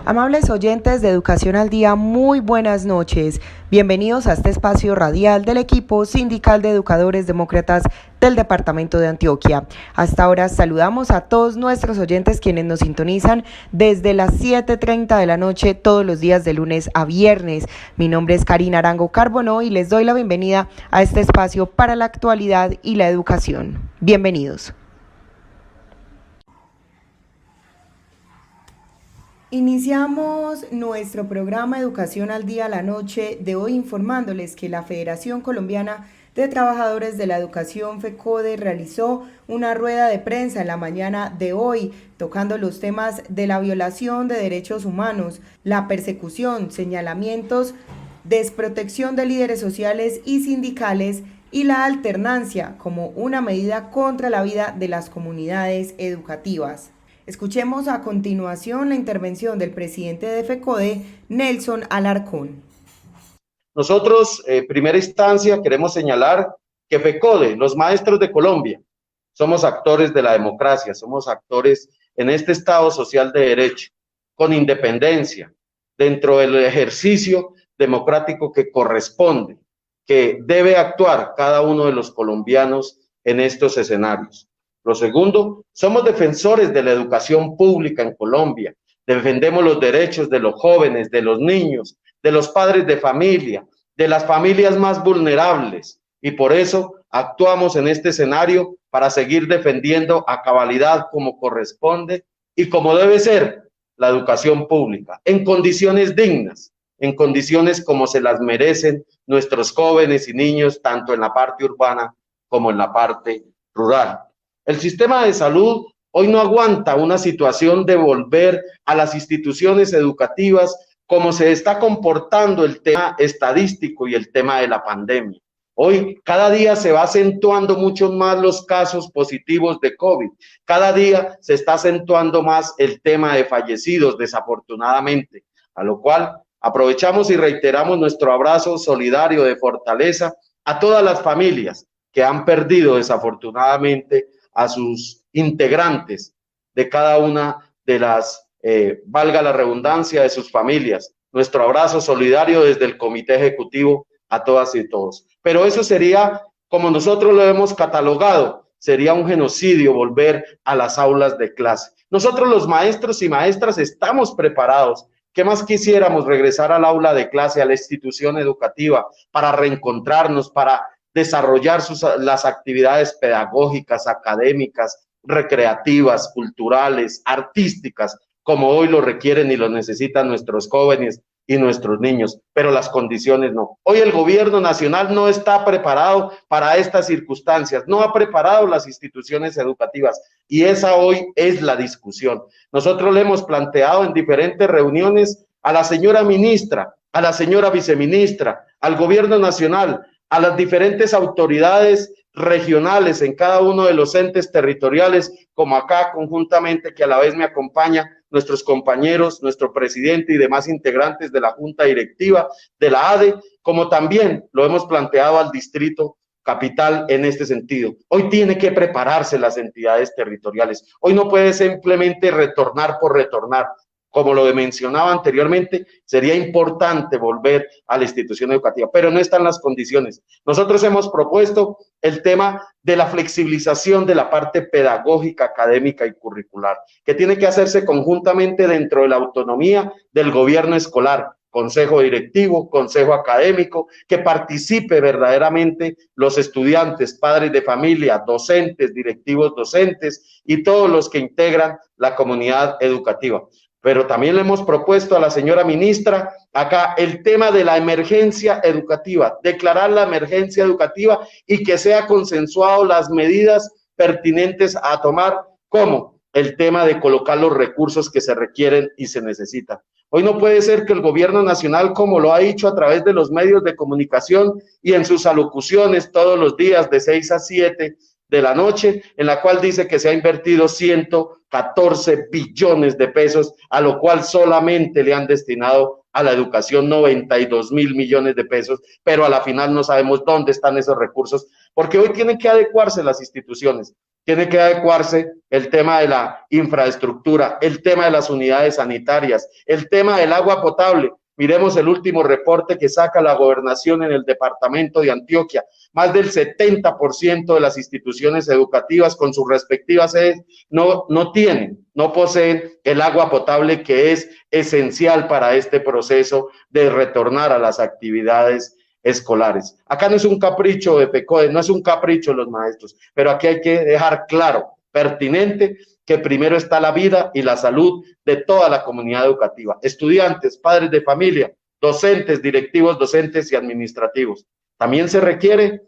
Amables oyentes de Educación al Día, muy buenas noches. Bienvenidos a este espacio radial del equipo sindical de educadores demócratas del departamento de Antioquia. Hasta ahora saludamos a todos nuestros oyentes quienes nos sintonizan desde las 7:30 de la noche todos los días de lunes a viernes. Mi nombre es Karina Arango Carbonó y les doy la bienvenida a este espacio para la actualidad y la educación. Bienvenidos. Iniciamos nuestro programa Educación al Día a la noche de hoy informándoles que la Federación Colombiana de Trabajadores de la Educación FECODE realizó una rueda de prensa en la mañana de hoy tocando los temas de la violación de derechos humanos, la persecución, señalamientos, desprotección de líderes sociales y sindicales y la alternancia como una medida contra la vida de las comunidades educativas. Escuchemos a continuación la intervención del presidente de FECODE, Nelson Alarcón. Nosotros, en primera instancia, queremos señalar que FECODE, los maestros de Colombia, somos actores de la democracia, somos actores en este Estado social de derecho, con independencia, dentro del ejercicio democrático que corresponde, que debe actuar cada uno de los colombianos en estos escenarios. Lo segundo, somos defensores de la educación pública en Colombia, defendemos los derechos de los jóvenes, de los niños, de los padres de familia, de las familias más vulnerables, y por eso actuamos en este escenario para seguir defendiendo a cabalidad como corresponde y como debe ser la educación pública, en condiciones dignas, en condiciones como se las merecen nuestros jóvenes y niños, tanto en la parte urbana como en la parte rural. El sistema de salud hoy no aguanta una situación de volver a las instituciones educativas como se está comportando el tema estadístico y el tema de la pandemia. Hoy cada día se va acentuando mucho más los casos positivos de COVID. Cada día se está acentuando más el tema de fallecidos, desafortunadamente, a lo cual aprovechamos y reiteramos nuestro abrazo solidario de fortaleza a todas las familias que han perdido desafortunadamente a sus integrantes de cada una de las, valga la redundancia, de sus familias. Nuestro abrazo solidario desde el Comité Ejecutivo a todas y todos. Pero eso sería, como nosotros lo hemos catalogado, sería un genocidio volver a las aulas de clase. Nosotros los maestros y maestras estamos preparados. ¿Qué más quisiéramos? Regresar al aula de clase, a la institución educativa, para reencontrarnos, para desarrollar las actividades pedagógicas, académicas, recreativas, culturales, artísticas, como hoy lo requieren y lo necesitan nuestros jóvenes y nuestros niños, pero las condiciones no. Hoy el gobierno nacional no está preparado para estas circunstancias, no ha preparado las instituciones educativas y esa hoy es la discusión. Nosotros le hemos planteado en diferentes reuniones a la señora ministra, a la señora viceministra, al gobierno nacional, a las diferentes autoridades regionales en cada uno de los entes territoriales, como acá conjuntamente, que a la vez me acompaña nuestros compañeros, nuestro presidente y demás integrantes de la Junta Directiva de la ADE, como también lo hemos planteado al Distrito Capital en este sentido. Hoy tiene que prepararse las entidades territoriales. Hoy no puede simplemente retornar por retornar. Como lo mencionaba anteriormente, sería importante volver a la institución educativa, pero no están las condiciones. Nosotros hemos propuesto el tema de la flexibilización de la parte pedagógica, académica y curricular, que tiene que hacerse conjuntamente dentro de la autonomía del gobierno escolar, consejo directivo, consejo académico, que participe verdaderamente los estudiantes, padres de familia, docentes, directivos docentes y todos los que integran la comunidad educativa. Pero también le hemos propuesto a la señora ministra acá el tema de la emergencia educativa, declarar la emergencia educativa y que sea consensuado las medidas pertinentes a tomar, como el tema de colocar los recursos que se requieren y se necesitan. Hoy no puede ser que el gobierno nacional, como lo ha dicho a través de los medios de comunicación y en sus alocuciones todos los días de 6 a 7 de la noche, en la cual dice que se ha invertido 114 billones de pesos, a lo cual solamente le han destinado a la educación 92.000 millones de pesos, pero a la final no sabemos dónde están esos recursos, porque hoy tienen que adecuarse las instituciones. tiene que adecuarse el tema de la infraestructura, el tema de las unidades sanitarias, el tema del agua potable. Miremos el último reporte que saca la gobernación en el departamento de Antioquia. Más del 70% de las instituciones educativas con sus respectivas sedes no poseen el agua potable, que es esencial para este proceso de retornar a las actividades escolares. Acá no es un capricho de FECODE, no es un capricho de los maestros, pero aquí hay que dejar claro, pertinente, que primero está la vida y la salud de toda la comunidad educativa, estudiantes, padres de familia, docentes, directivos docentes y administrativos. También se requiere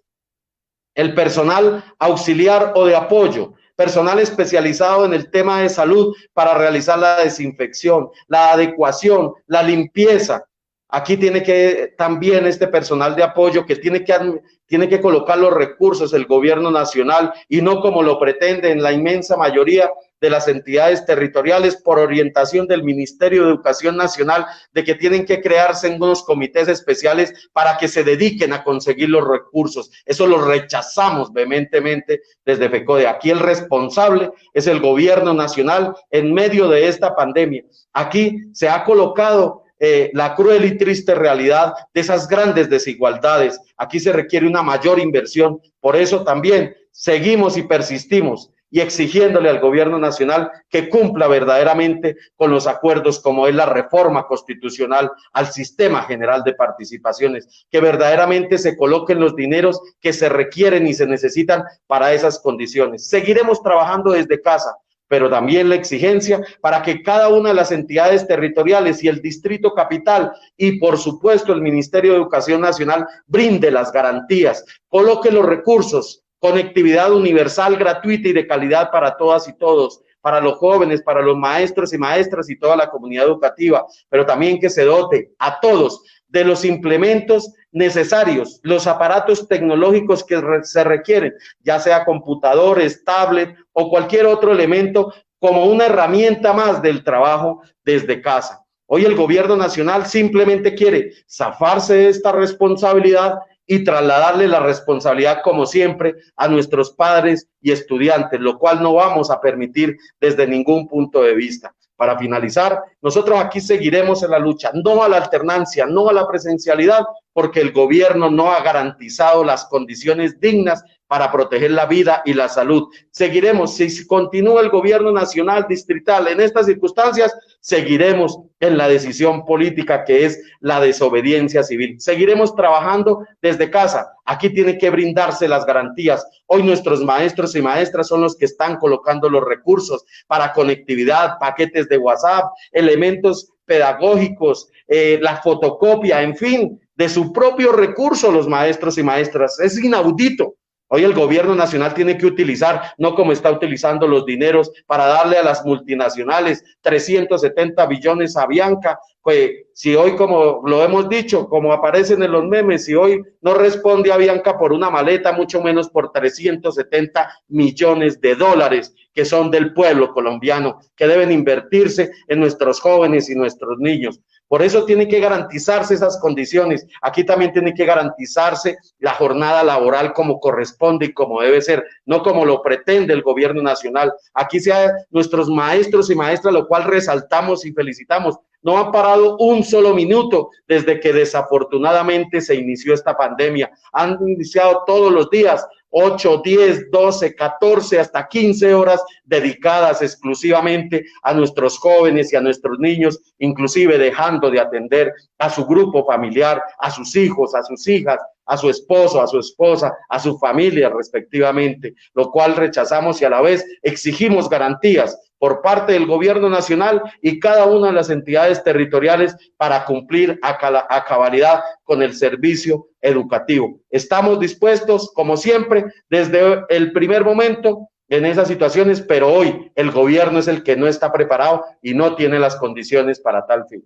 el personal auxiliar o de apoyo, personal especializado en el tema de salud para realizar la desinfección, la adecuación, la limpieza. Aquí tiene que también este personal de apoyo que tiene que colocar los recursos el gobierno nacional y no como lo pretenden la inmensa mayoría de las entidades territoriales por orientación del Ministerio de Educación Nacional, de que tienen que crearse unos comités especiales para que se dediquen a conseguir los recursos. Eso lo rechazamos vehementemente desde FECODE. Aquí el responsable es el gobierno nacional en medio de esta pandemia. Aquí se ha colocado la cruel y triste realidad de esas grandes desigualdades. Aquí se requiere una mayor inversión. Por eso también seguimos y persistimos y exigiéndole al gobierno nacional que cumpla verdaderamente con los acuerdos como es la reforma constitucional al sistema general de participaciones, que verdaderamente se coloquen los dineros que se requieren y se necesitan para esas condiciones. Seguiremos trabajando desde casa, pero también la exigencia para que cada una de las entidades territoriales y el Distrito Capital y por supuesto el Ministerio de Educación Nacional brinde las garantías, coloque los recursos, conectividad universal, gratuita y de calidad para todas y todos, para los jóvenes, para los maestros y maestras y toda la comunidad educativa, pero también que se dote a todos de los implementos necesarios, los aparatos tecnológicos que se requieren, ya sea computadores, tablet o cualquier otro elemento como una herramienta más del trabajo desde casa. Hoy el gobierno nacional simplemente quiere zafarse de esta responsabilidad y trasladarle la responsabilidad, como siempre, a nuestros padres y estudiantes, lo cual no vamos a permitir desde ningún punto de vista. Para finalizar, nosotros aquí seguiremos en la lucha, no a la alternancia, no a la presencialidad, porque el gobierno no ha garantizado las condiciones dignas para proteger la vida y la salud. Seguiremos, si continúa el gobierno nacional distrital en estas circunstancias, seguiremos en la decisión política que es la desobediencia civil. Seguiremos trabajando desde casa. Aquí tiene que brindarse las garantías. Hoy nuestros maestros y maestras son los que están colocando los recursos para conectividad, paquetes de WhatsApp, elementos pedagógicos, la fotocopia, en fin, de su propio recurso los maestros y maestras. Es inaudito. Hoy el gobierno nacional tiene que utilizar, no como está utilizando los dineros para darle a las multinacionales 370 billones a Avianca, pues si hoy, como lo hemos dicho, como aparecen en los memes, si hoy no responde a Avianca por una maleta, mucho menos por 370 millones de dólares que son del pueblo colombiano, que deben invertirse en nuestros jóvenes y nuestros niños. Por eso tiene que garantizarse esas condiciones. Aquí también tiene que garantizarse la jornada laboral como corresponde y como debe ser, no como lo pretende el gobierno nacional. Aquí sea nuestros maestros y maestras, lo cual resaltamos y felicitamos. No han parado un solo minuto desde que desafortunadamente se inició esta pandemia. Han iniciado todos los días 8, 10, 12, 14, hasta 15 horas dedicadas exclusivamente a nuestros jóvenes y a nuestros niños, inclusive dejando de atender a su grupo familiar, a sus hijos, a sus hijas, a su esposo, a su esposa, a su familia respectivamente, lo cual rechazamos y a la vez exigimos garantías por parte del gobierno nacional y cada una de las entidades territoriales para cumplir a cabalidad con el servicio educativo. Estamos dispuestos, como siempre, desde el primer momento en esas situaciones, pero hoy el gobierno es el que no está preparado y no tiene las condiciones para tal fin.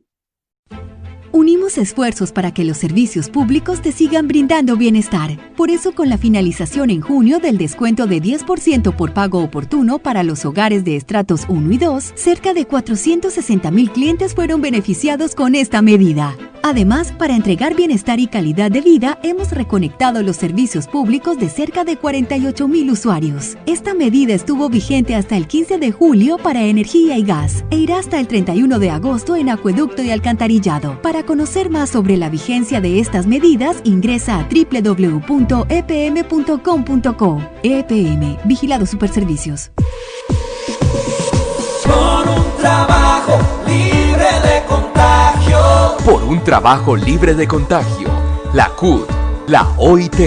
Unimos esfuerzos para que los servicios públicos te sigan brindando bienestar. Por eso, con la finalización en junio del descuento de 10% por pago oportuno para los hogares de estratos 1 y 2, cerca de 460,000 clientes fueron beneficiados con esta medida. Además, para entregar bienestar y calidad de vida, hemos reconectado los servicios públicos de cerca de 48,000 usuarios. Esta medida estuvo vigente hasta el 15 de julio para energía y gas e irá hasta el 31 de agosto en acueducto y alcantarillado. Para conocer más sobre la vigencia de estas medidas, ingresa a www.epm.com.co. EPM, Vigilado Superservicios. Por un trabajo libre de contagio. Por un trabajo libre de contagio. La CUT, la OIT,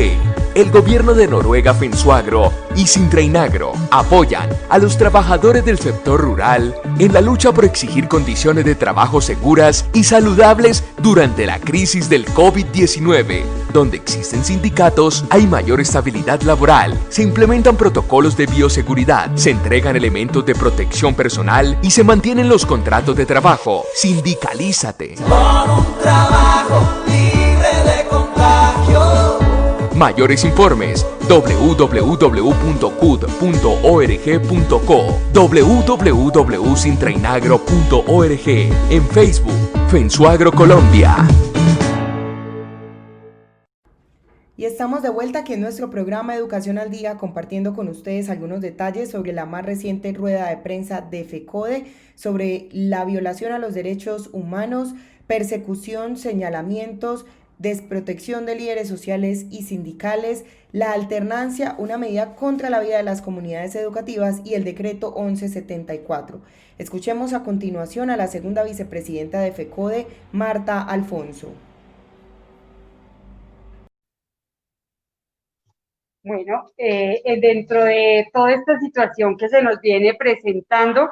el gobierno de Noruega Fensuagro y Sintrainagro apoyan a los trabajadores del sector rural en la lucha por exigir condiciones de trabajo seguras y saludables durante la crisis del COVID-19. Donde existen sindicatos, hay mayor estabilidad laboral, se implementan protocolos de bioseguridad, se entregan elementos de protección personal y se mantienen los contratos de trabajo. Sindicalízate. Por un trabajo libre de contagio. Mayores informes www.cud.org.co, www.sintrainagro.org, en Facebook, Fensuagro Colombia. Y estamos de vuelta aquí en nuestro programa Educación al Día, compartiendo con ustedes algunos detalles sobre la más reciente rueda de prensa de FECODE sobre la violación a los derechos humanos, persecución, señalamientos, desprotección de líderes sociales y sindicales, la alternancia, una medida contra la vida de las comunidades educativas y el decreto 1174. Escuchemos a continuación a la segunda vicepresidenta de FECODE, Marta Alfonso. Bueno, dentro de toda esta situación que se nos viene presentando,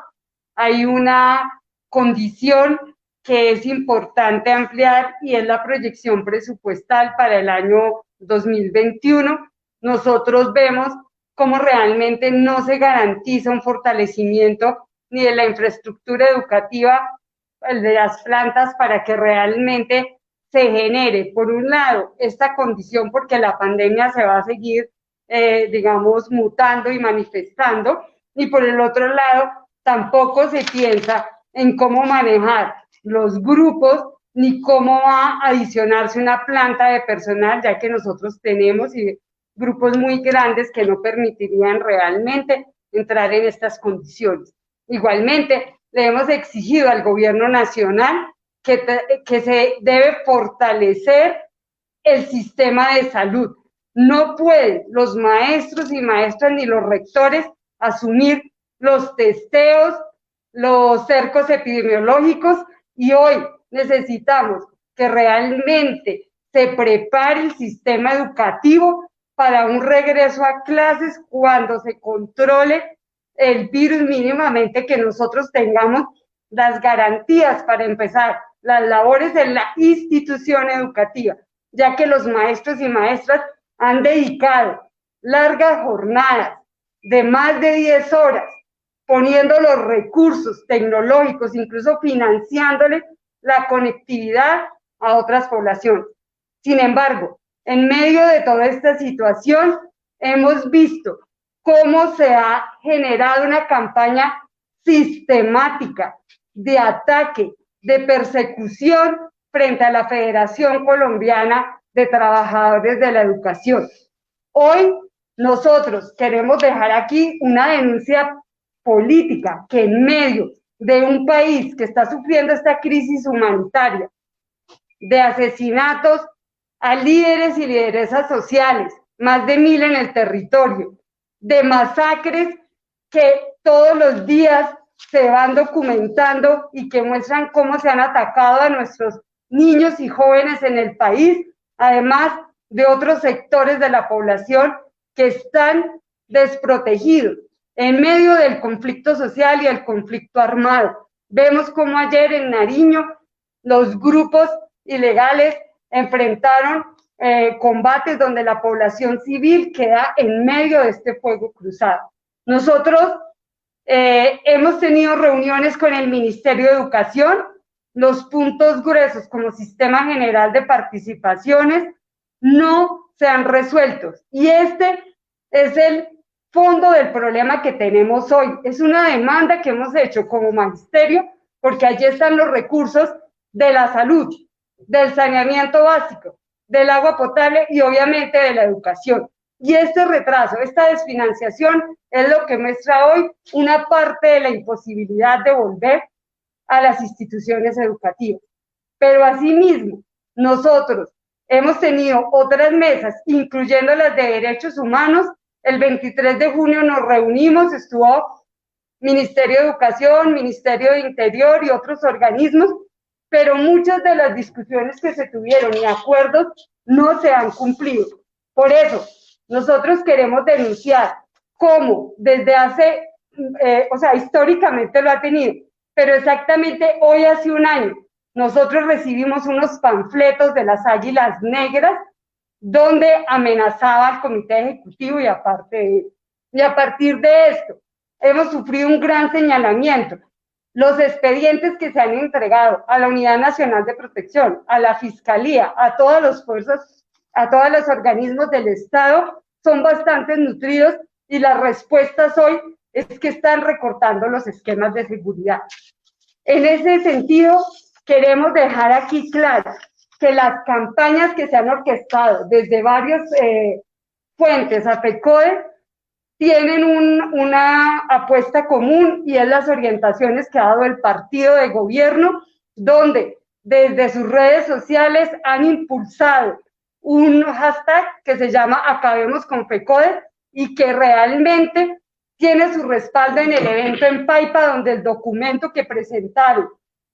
hay una condición que es importante ampliar y es la proyección presupuestal para el año 2021. Nosotros vemos cómo realmente no se garantiza un fortalecimiento ni de la infraestructura educativa, de las plantas, para que realmente se genere, por un lado, esta condición, porque la pandemia se va a seguir mutando y manifestando, y por el otro lado, tampoco se piensa en cómo manejar los grupos, ni cómo va a adicionarse una planta de personal, ya que nosotros tenemos grupos muy grandes que no permitirían realmente entrar en estas condiciones. Igualmente, le hemos exigido al gobierno nacional que se debe fortalecer el sistema de salud. No pueden los maestros y maestras ni los rectores asumir los testeos, los cercos epidemiológicos, y hoy necesitamos que realmente se prepare el sistema educativo para un regreso a clases cuando se controle el virus mínimamente, que nosotros tengamos las garantías para empezar las labores en la institución educativa, ya que los maestros y maestras han dedicado largas jornadas de más de 10 horas, poniendo los recursos tecnológicos, incluso financiándole la conectividad a otras poblaciones. Sin embargo, en medio de toda esta situación, hemos visto cómo se ha generado una campaña sistemática de ataque, de persecución frente a la Federación Colombiana de Trabajadores de la Educación. Hoy nosotros queremos dejar aquí una denuncia política, que en medio de un país que está sufriendo esta crisis humanitaria, de asesinatos a líderes y lideresas sociales, más de 1,000 en el territorio, de masacres que todos los días se van documentando y que muestran cómo se han atacado a nuestros niños y jóvenes en el país, además de otros sectores de la población que están desprotegidos en medio del conflicto social y el conflicto armado. Vemos cómo ayer en Nariño los grupos ilegales enfrentaron combates donde la población civil queda en medio de este fuego cruzado. Nosotros hemos tenido reuniones con el Ministerio de Educación. Los puntos gruesos como sistema general de participaciones no se han resuelto, y este es el fondo del problema que tenemos hoy. Es una demanda que hemos hecho como magisterio, porque allí están los recursos de la salud, del saneamiento básico, del agua potable y obviamente de la educación. Y este retraso, esta desfinanciación es lo que muestra hoy una parte de la imposibilidad de volver a las instituciones educativas. Pero asimismo, nosotros hemos tenido otras mesas, incluyendo las de derechos humanos. El 23 de junio nos reunimos, estuvo Ministerio de Educación, Ministerio de Interior y otros organismos, pero muchas de las discusiones que se tuvieron y acuerdos no se han cumplido. Por eso, nosotros queremos denunciar cómo desde hace, históricamente lo ha tenido, pero exactamente hoy hace un año, nosotros recibimos unos panfletos de las Águilas Negras donde amenazaba al comité ejecutivo y a partir de esto hemos sufrido un gran señalamiento. Los expedientes que se han entregado a la Unidad Nacional de Protección, a la Fiscalía, a todas las fuerzas, a todos los organismos del Estado son bastante nutridos y las respuestas hoy es que están recortando los esquemas de seguridad. En ese sentido, queremos dejar aquí claro que las campañas que se han orquestado desde varias fuentes a FECODE tienen una apuesta común y es las orientaciones que ha dado el partido de gobierno, donde desde sus redes sociales han impulsado un hashtag que se llama Acabemos con FECODE y que realmente tiene su respaldo en el evento en Paipa, donde el documento que presentaron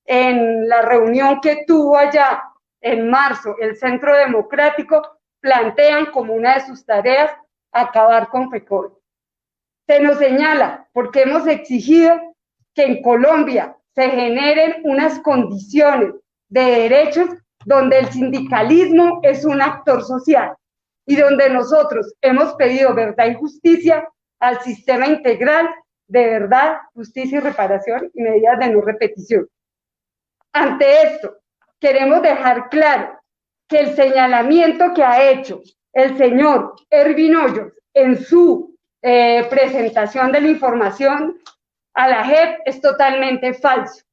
en la reunión que tuvo allá en marzo el Centro Democrático plantean como una de sus tareas acabar con FECODE. Se nos señala porque hemos exigido que en Colombia se generen unas condiciones de derechos donde el sindicalismo es un actor social y donde nosotros hemos pedido verdad y justicia al sistema integral de verdad, justicia y reparación y medidas de no repetición. Ante esto, queremos dejar claro que el señalamiento que ha hecho el señor Ervin Hoyos en su presentación de la información a la JEP es totalmente falso.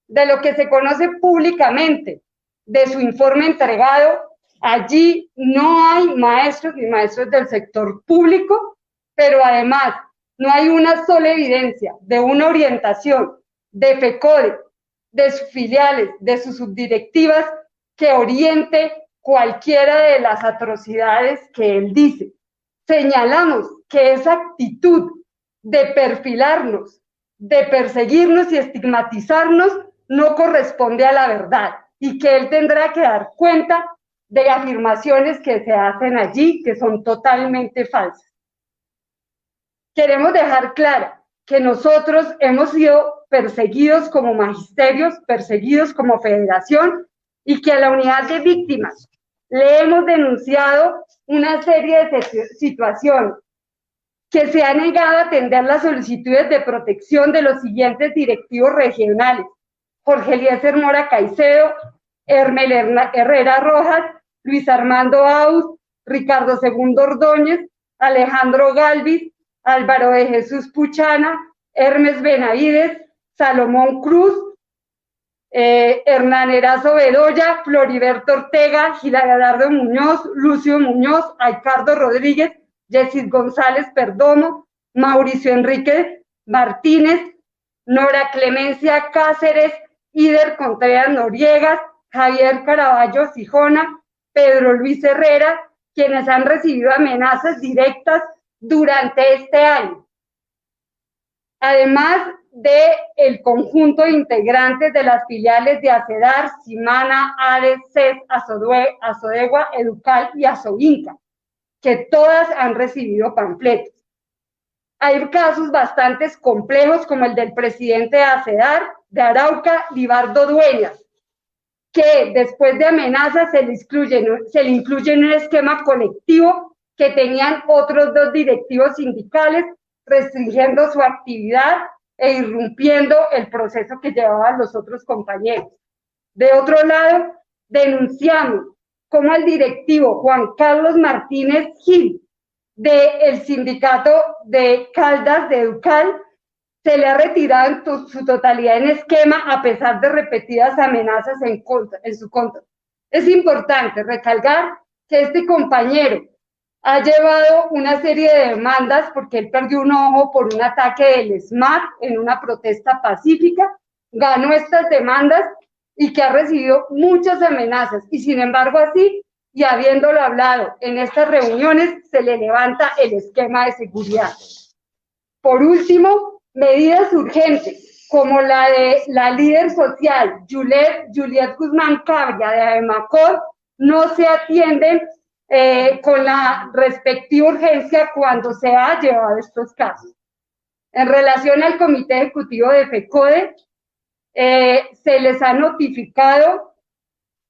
De lo que se conoce públicamente de su informe entregado, allí no hay maestros ni maestros del sector público, pero además no hay una sola evidencia de una orientación de FECODE, de sus filiales, de sus subdirectivas, que oriente cualquiera de las atrocidades que él dice. Señalamos que esa actitud de perfilarnos, de perseguirnos y estigmatizarnos no corresponde a la verdad y que él tendrá que dar cuenta de afirmaciones que se hacen allí que son totalmente falsas. Queremos dejar claro que nosotros hemos sido perseguidos como magisterios, perseguidos como federación y que a la unidad de víctimas le hemos denunciado una serie de situaciones, que se ha negado a atender las solicitudes de protección de los siguientes directivos regionales: Jorge Eliezer Mora Caicedo, Hermel Herrera Rojas, Luis Armando Aus, Ricardo Segundo Ordóñez, Alejandro Galvis, Álvaro de Jesús Puchana, Hermes Benavides, Salomón Cruz, Hernán Erazo Bedoya, Floriberto Ortega, Gilardo Muñoz, Lucio Muñoz, Ricardo Rodríguez, Yesid González Perdomo, Mauricio Enrique Martínez, Nora Clemencia Cáceres, Ider Contreras Noriegas, Javier Caraballo Sijona, Pedro Luis Herrera, quienes han recibido amenazas directas durante este año. Además del conjunto de integrantes de las filiales de ACEDAR, Simana, ARES, CES, Asodegua, Educal y Asoinca, que todas han recibido panfletos. Hay casos bastante complejos como el del presidente de ACEDAR, de Arauca, Libardo Dueñas, que después de amenazas se le incluye en un esquema colectivo que tenían otros dos directivos sindicales, restringiendo su actividad e irrumpiendo el proceso que llevaban los otros compañeros. De otro lado, denunciamos cómo el directivo Juan Carlos Martínez Gil, del sindicato de Caldas de Educal, se le ha retirado en su totalidad en esquema a pesar de repetidas amenazas en su contra. Es importante recalcar que este compañero ha llevado una serie de demandas porque él perdió un ojo por un ataque del SMAT en una protesta pacífica, ganó estas demandas y que ha recibido muchas amenazas, y sin embargo así, y habiéndolo hablado en estas reuniones, se le levanta el esquema de seguridad. Por último, medidas urgentes, como la de la líder social Juliet Guzmán Cabria de Abemacor, no se atienden con la respectiva urgencia cuando se ha llevado estos casos. En relación al Comité Ejecutivo de FECODE, se les ha notificado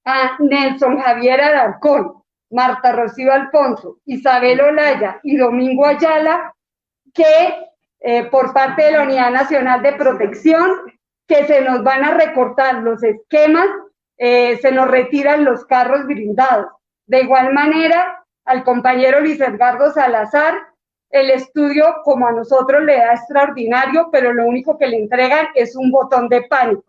a Nelson Javier Alarcón, Marta Rocío Alfonso, Isabel Olaya y Domingo Ayala, que por parte de la Unidad Nacional de Protección, que se nos van a recortar los esquemas, se nos retiran los carros blindados. De igual manera, al compañero Luis Edgardo Salazar, el estudio, como a nosotros le da extraordinario, pero lo único que le entregan es un botón de pánico.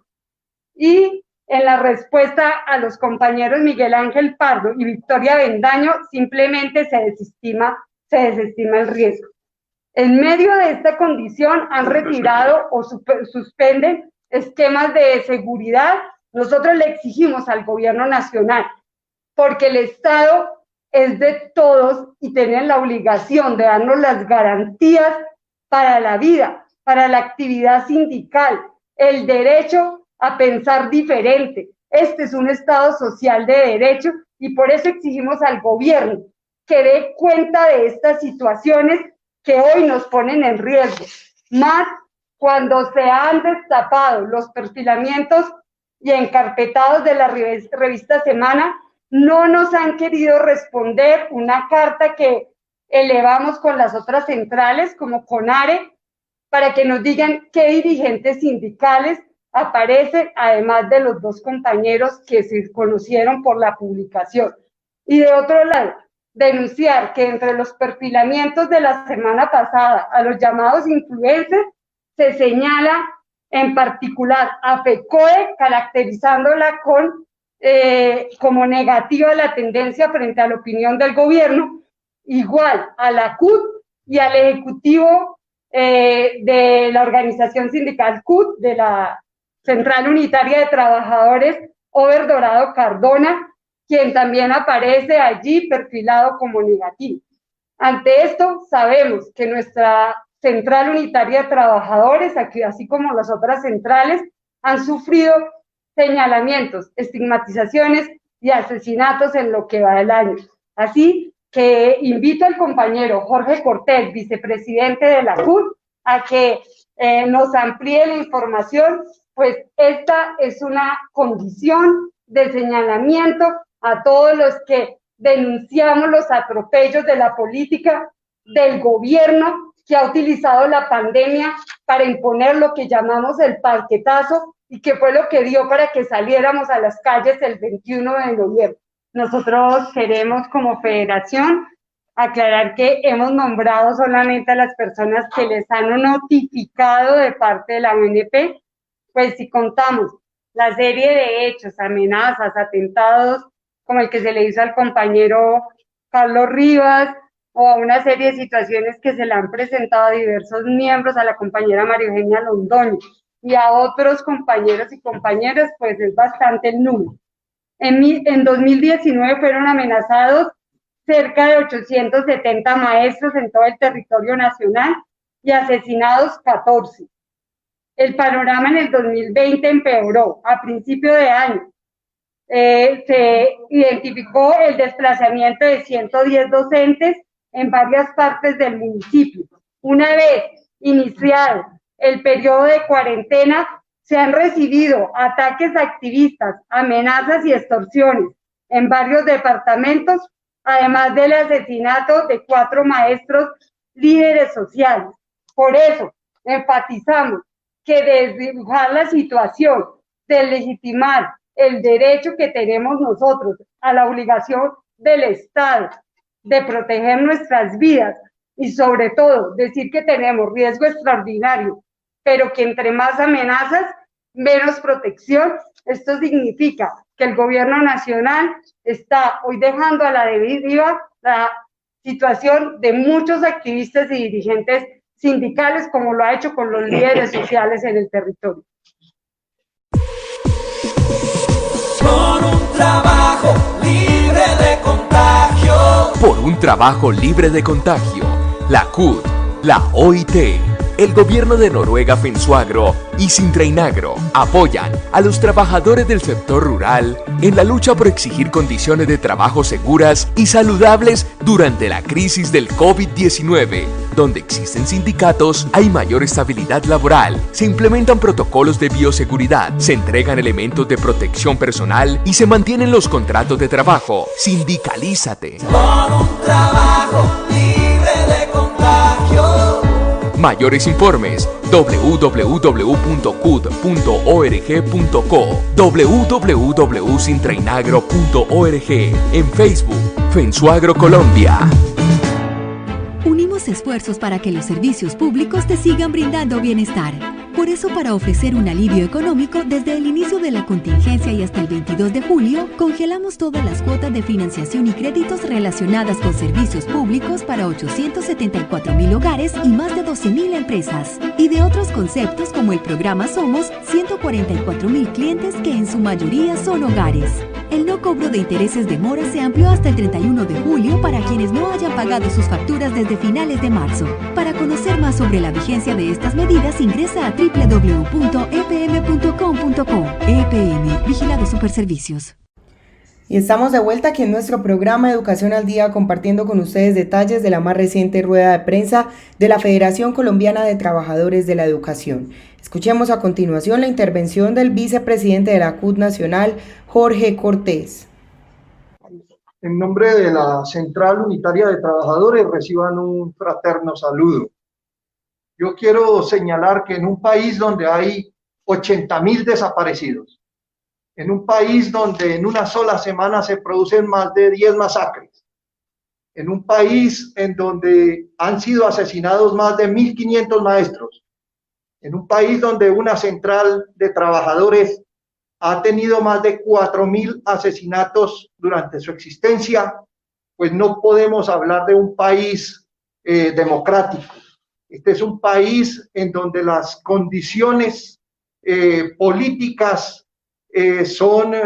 Y en la respuesta a los compañeros Miguel Ángel Pardo y Victoria Bendaño, simplemente se desestima el riesgo. En medio de esta condición han retirado o suspenden esquemas de seguridad. Nosotros le exigimos al gobierno nacional, porque el Estado es de todos y tienen la obligación de darnos las garantías para la vida, para la actividad sindical, el derecho a pensar diferente. Este es un Estado social de derecho y por eso exigimos al gobierno que dé cuenta de estas situaciones que hoy nos ponen en riesgo, más cuando se han destapado los perfilamientos y encarpetados de la revista Semana. No nos han querido responder una carta que elevamos con las otras centrales, como CONARE, para que nos digan qué dirigentes sindicales aparecen, además de los dos compañeros que se conocieron por la publicación. Y de otro lado, denunciar que entre los perfilamientos de la semana pasada a los llamados influencers se señala en particular a FECODE, caracterizándola como negativa la tendencia frente a la opinión del gobierno, igual a la CUT y al ejecutivo de la organización sindical CUT, de la Central Unitaria de Trabajadores, Over Dorado Cardona, quien también aparece allí perfilado como negativo. Ante esto, sabemos que nuestra Central Unitaria de Trabajadores, aquí, así como las otras centrales, han sufrido señalamientos, estigmatizaciones y asesinatos en lo que va del año. Así que invito al compañero Jorge Cortés, vicepresidente de la CUT, a que nos amplíe la información, pues esta es una condición de señalamiento a todos los que denunciamos los atropellos de la política del gobierno que ha utilizado la pandemia para imponer lo que llamamos el parquetazo, y que fue lo que dio para que saliéramos a las calles el 21 de noviembre. Nosotros queremos como federación aclarar que hemos nombrado solamente a las personas que les han notificado de parte de la UNP, pues si contamos la serie de hechos, amenazas, atentados, como el que se le hizo al compañero Carlos Rivas, o a una serie de situaciones que se le han presentado a diversos miembros, a la compañera María Eugenia Londoño, y a otros compañeros y compañeras, pues es bastante el número. En 2019 fueron amenazados cerca de 870 maestros en todo el territorio nacional y asesinados 14. El panorama en el 2020 empeoró. A principio de año se identificó el desplazamiento de 110 docentes en varias partes del municipio. Una vez iniciado el periodo de cuarentena, se han recibido ataques activistas, amenazas y extorsiones en varios departamentos, además del asesinato de 4 maestros líderes sociales. Por eso, enfatizamos que desdibujar la situación, de legitimar el derecho que tenemos nosotros a la obligación del Estado de proteger nuestras vidas y sobre todo decir que tenemos riesgo extraordinario, pero que entre más amenazas, menos protección, Esto significa que el gobierno nacional está hoy dejando a la deriva la situación de muchos activistas y dirigentes sindicales, como lo ha hecho con los líderes sociales en el territorio. Por un trabajo libre de contagio. Por un trabajo libre de contagio. La CUT, la OIT, el gobierno de Noruega Finsuagro y Sintrainagro apoyan a los trabajadores del sector rural en la lucha por exigir condiciones de trabajo seguras y saludables durante la crisis del COVID-19. Donde existen sindicatos, hay mayor estabilidad laboral, se implementan protocolos de bioseguridad, se entregan elementos de protección personal y se mantienen los contratos de trabajo. Sindicalízate. Por un trabajo libre de contagio. Mayores informes www.cud.org.co, www.sintrainagro.org, en Facebook, Finsuagro Colombia. Unimos esfuerzos para que los servicios públicos te sigan brindando bienestar. Por eso, para ofrecer un alivio económico, desde el inicio de la contingencia y hasta el 22 de julio, congelamos todas las cuotas de financiación y créditos relacionadas con servicios públicos para 874.000 hogares y más de 12.000 empresas. Y de otros conceptos como el programa Somos, 144.000 clientes que en su mayoría son hogares. El no cobro de intereses de mora se amplió hasta el 31 de julio para quienes no hayan pagado sus facturas desde finales de marzo. Para conocer más sobre la vigencia de estas medidas, ingresa a www.epm.com.co. EPM, Vigilado Superservicios. Y estamos de vuelta aquí en nuestro programa Educación al Día, compartiendo con ustedes detalles de la más reciente rueda de prensa de la Federación Colombiana de Trabajadores de la Educación. Escuchemos a continuación la intervención del vicepresidente de la CUT Nacional, Jorge Cortés. En nombre de la Central Unitaria de Trabajadores, reciban un fraterno saludo. Yo quiero señalar que en un país donde hay 80.000 desaparecidos, en un país donde en una sola semana se producen más de 10 masacres, en un país en donde han sido asesinados más de 1.500 maestros, en un país donde una central de trabajadores ha tenido más de 4.000 asesinatos durante su existencia, pues no podemos hablar de un país democrático. Este es un país en donde las condiciones políticas son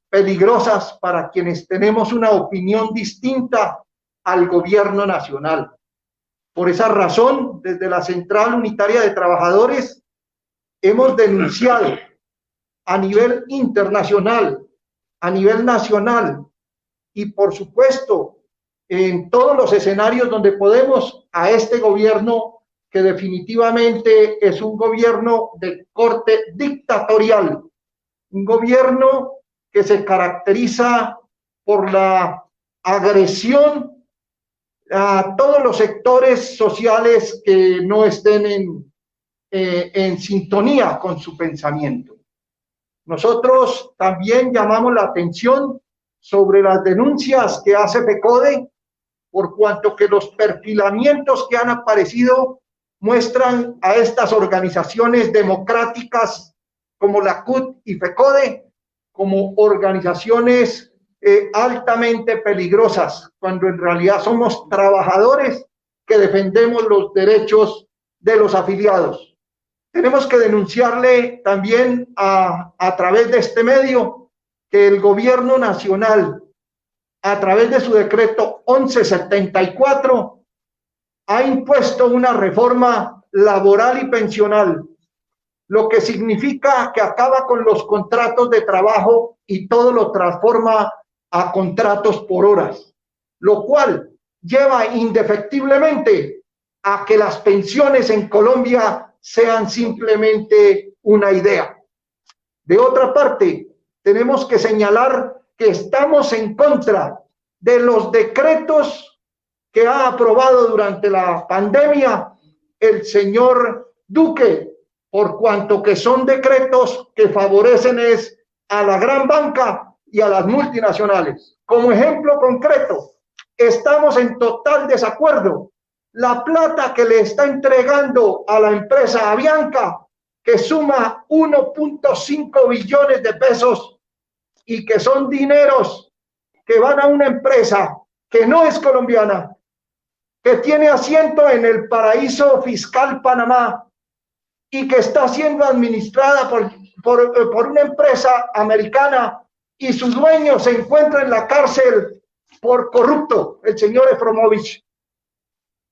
peligrosas para quienes tenemos una opinión distinta al gobierno nacional. Por esa razón, desde la Central Unitaria de Trabajadores, hemos denunciado a nivel internacional, a nivel nacional y, por supuesto, en todos los escenarios donde podemos, a este gobierno que definitivamente es un gobierno de corte dictatorial, un gobierno que se caracteriza por la agresión a todos los sectores sociales que no estén en sintonía con su pensamiento. Nosotros también llamamos la atención sobre las denuncias que hace FECODE, por cuanto que los perfilamientos que han aparecido muestran a estas organizaciones democráticas como la CUT y FECODE como organizaciones altamente peligrosas, cuando en realidad somos trabajadores que defendemos los derechos de los afiliados. Tenemos que denunciarle también a través de este medio que el gobierno nacional, a través de su decreto 1174, ha impuesto una reforma laboral y pensional, lo que significa que acaba con los contratos de trabajo y todo lo transforma a contratos por horas, lo cual lleva indefectiblemente a que las pensiones en Colombia sean simplemente una idea. De otra parte, tenemos que señalar que estamos en contra de los decretos que ha aprobado durante la pandemia el señor Duque, por cuanto que son decretos que favorecen a la gran banca y a las multinacionales. Como ejemplo concreto, estamos en total desacuerdo. La plata que le está entregando a la empresa Avianca que suma 1.5 billones de pesos y que son dineros que van a una empresa que no es colombiana, que tiene asiento en el paraíso fiscal Panamá y que está siendo administrada por una empresa americana y su dueño se encuentra en la cárcel por corrupto, el señor Efromovich.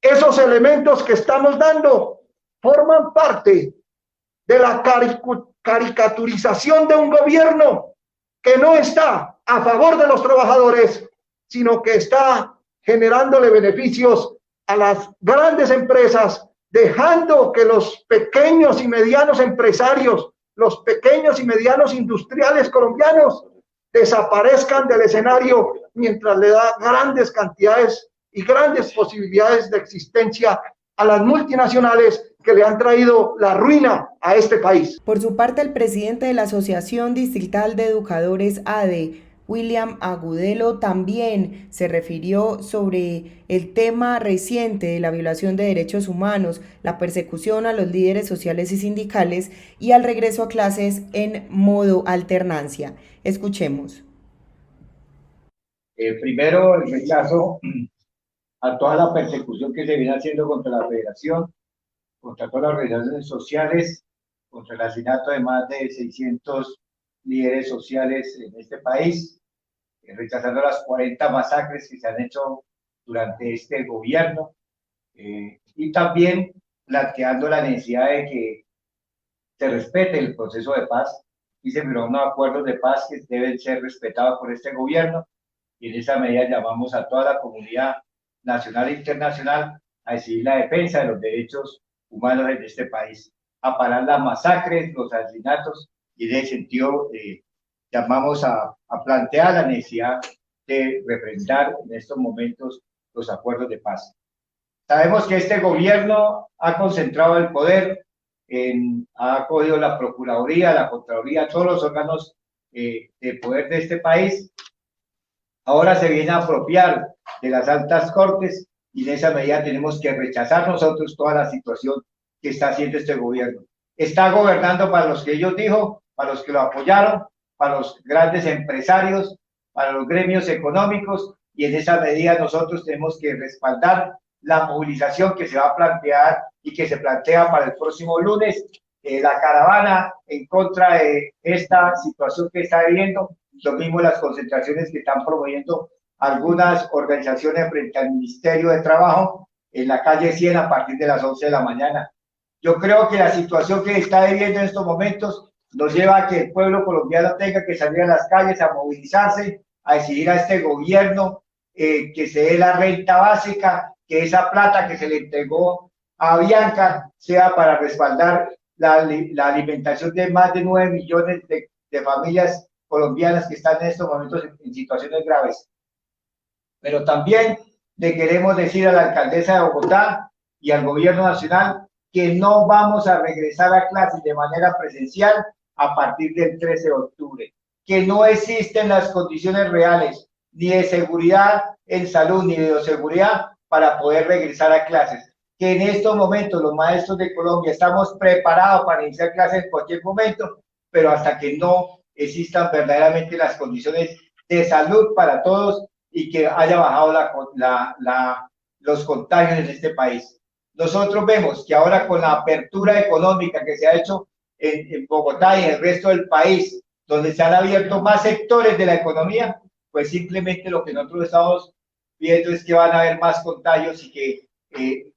Esos elementos que estamos dando forman parte de la caricaturización de un gobierno que no está a favor de los trabajadores, sino que está generándole beneficios a las grandes empresas, dejando que los pequeños y medianos empresarios, los pequeños y medianos industriales colombianos desaparezcan del escenario mientras le da grandes cantidades y grandes posibilidades de existencia a las multinacionales que le han traído la ruina a este país. Por su parte, el presidente de la Asociación Distrital de Educadores ADE, William Agudelo, también se refirió sobre el tema reciente de la violación de derechos humanos, la persecución a los líderes sociales y sindicales y al regreso a clases en modo alternancia. Escuchemos. Primero, el rechazo a toda la persecución que se viene haciendo contra la federación, contra todas las organizaciones sociales, contra el asesinato de más de 600 líderes sociales en este país, rechazando las 40 masacres que se han hecho durante este gobierno, y también planteando la necesidad de que se respete el proceso de paz. Y se firmaron unos acuerdos de paz que deben ser respetados por este gobierno, y en esa medida llamamos a toda la comunidad nacional e internacional a exigir la defensa de los derechos humanos en este país, a parar las masacres, los asesinatos, y en ese sentido llamamos a plantear la necesidad de refrendar en estos momentos los acuerdos de paz. Sabemos que este gobierno ha concentrado el poder, ha cogido la Procuraduría, la Contraloría, todos los órganos de poder de este país. Ahora se viene a apropiar de las altas cortes, y en esa medida tenemos que rechazar nosotros toda la situación que está haciendo este gobierno. Está gobernando para los que ellos dijo, para los que lo apoyaron, para los grandes empresarios, para los gremios económicos, y en esa medida nosotros tenemos que respaldar la movilización que se va a plantear y que se plantea para el próximo lunes, la caravana en contra de esta situación que está viviendo, lo mismo las concentraciones que están promoviendo algunas organizaciones frente al Ministerio de Trabajo en la calle 100 a partir de las 11 de la mañana. Yo creo que la situación que está viviendo en estos momentos nos lleva a que el pueblo colombiano tenga que salir a las calles a movilizarse, a exigir a este gobierno que se dé la renta básica, que esa plata que se le entregó a Bianca sea para respaldar la alimentación de más de 9 millones de familias colombianas que están en estos momentos en situaciones graves. Pero también le queremos decir a la alcaldesa de Bogotá y al gobierno nacional que no vamos a regresar a clases de manera presencial a partir del 13 de octubre, que no existen las condiciones reales ni de seguridad en salud ni de bioseguridad para poder regresar a clases, que en estos momentos los maestros de Colombia estamos preparados para iniciar clases en cualquier momento, pero hasta que no existan verdaderamente las condiciones de salud para todos y que haya bajado los contagios en este país. Nosotros vemos que ahora con la apertura económica que se ha hecho en Bogotá y en el resto del país, donde se han abierto más sectores de la economía, pues simplemente lo que nosotros estamos viendo es que van a haber más contagios y que,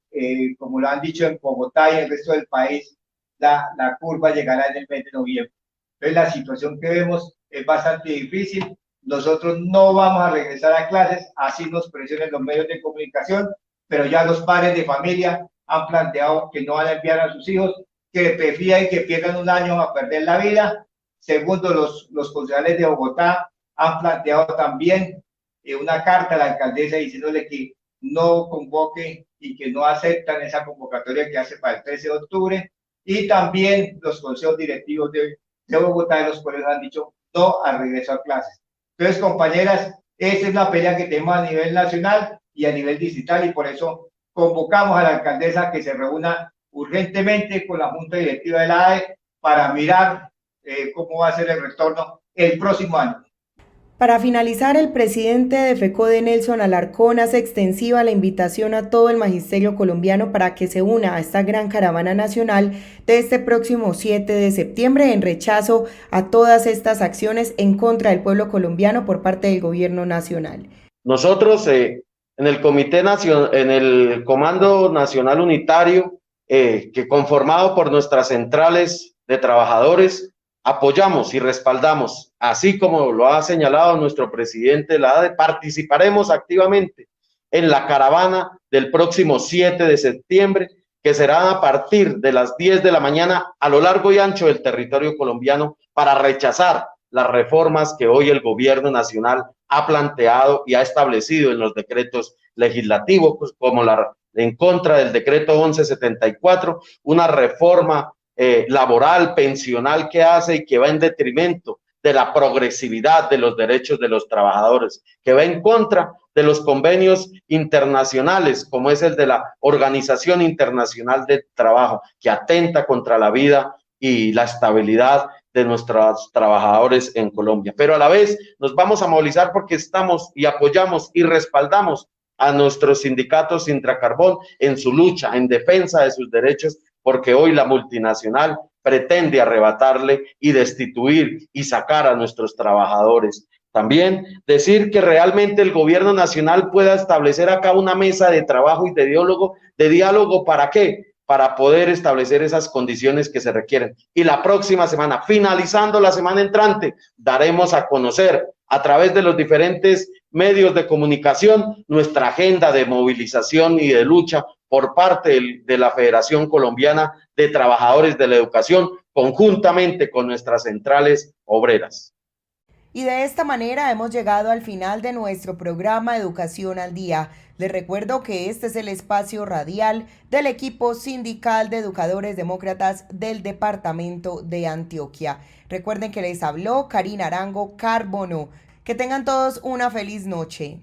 como lo han dicho en Bogotá y en el resto del país, la curva llegará en el mes de noviembre. Entonces la situación que vemos es bastante difícil. Nosotros no vamos a regresar a clases, así nos presionan los medios de comunicación, pero ya los padres de familia han planteado que no van a enviar a sus hijos, que prefieren que pierdan un año a perder la vida. Segundo, los concejales de Bogotá han planteado también una carta a la alcaldesa diciéndole que no convoque y que no aceptan esa convocatoria que hace para el 13 de octubre. Y también los consejos directivos de Bogotá y los colegios han dicho no al regreso a clases. Entonces, compañeras, esa es una pelea que tenemos a nivel nacional y a nivel distrital, y por eso convocamos a la alcaldesa que se reúna urgentemente con la Junta Directiva de la ADE para mirar cómo va a ser el retorno el próximo año. Para finalizar, el presidente de FECODE, Nelson Alarcón, hace extensiva la invitación a todo el magisterio colombiano para que se una a esta gran caravana nacional de este próximo 7 de septiembre en rechazo a todas estas acciones en contra del pueblo colombiano por parte del gobierno nacional. Nosotros en el en el Comando Nacional Unitario, que conformado por nuestras centrales de trabajadores, apoyamos y respaldamos, así como lo ha señalado nuestro presidente de la ADE, participaremos activamente en la caravana del próximo 7 de septiembre, que será a partir de las 10 de la mañana a lo largo y ancho del territorio colombiano para rechazar las reformas que hoy el gobierno nacional ha planteado y ha establecido en los decretos legislativos, pues como en contra del decreto 1174, una reforma laboral, pensional que hace y que va en detrimento de la progresividad de los derechos de los trabajadores, que va en contra de los convenios internacionales, como es el de la Organización Internacional del Trabajo, que atenta contra la vida y la estabilidad de nuestros trabajadores en Colombia. Pero a la vez nos vamos a movilizar porque estamos y apoyamos y respaldamos a nuestros sindicatos Intracarbón en su lucha en defensa de sus derechos, porque hoy la multinacional pretende arrebatarle y destituir y sacar a nuestros trabajadores. También decir que realmente el gobierno nacional pueda establecer acá una mesa de trabajo y de diálogo, ¿para qué? Para poder establecer esas condiciones que se requieren. Y la próxima semana, finalizando la semana entrante, daremos a conocer a través de los diferentes medios de comunicación nuestra agenda de movilización y de lucha por parte de la Federación Colombiana de Trabajadores de la Educación, conjuntamente con nuestras centrales obreras. Y de esta manera hemos llegado al final de nuestro programa Educación al Día. Les recuerdo que este es el espacio radial del equipo sindical de educadores demócratas del departamento de Antioquia. Recuerden que les habló Karina Arango Carbono. Que tengan todos una feliz noche.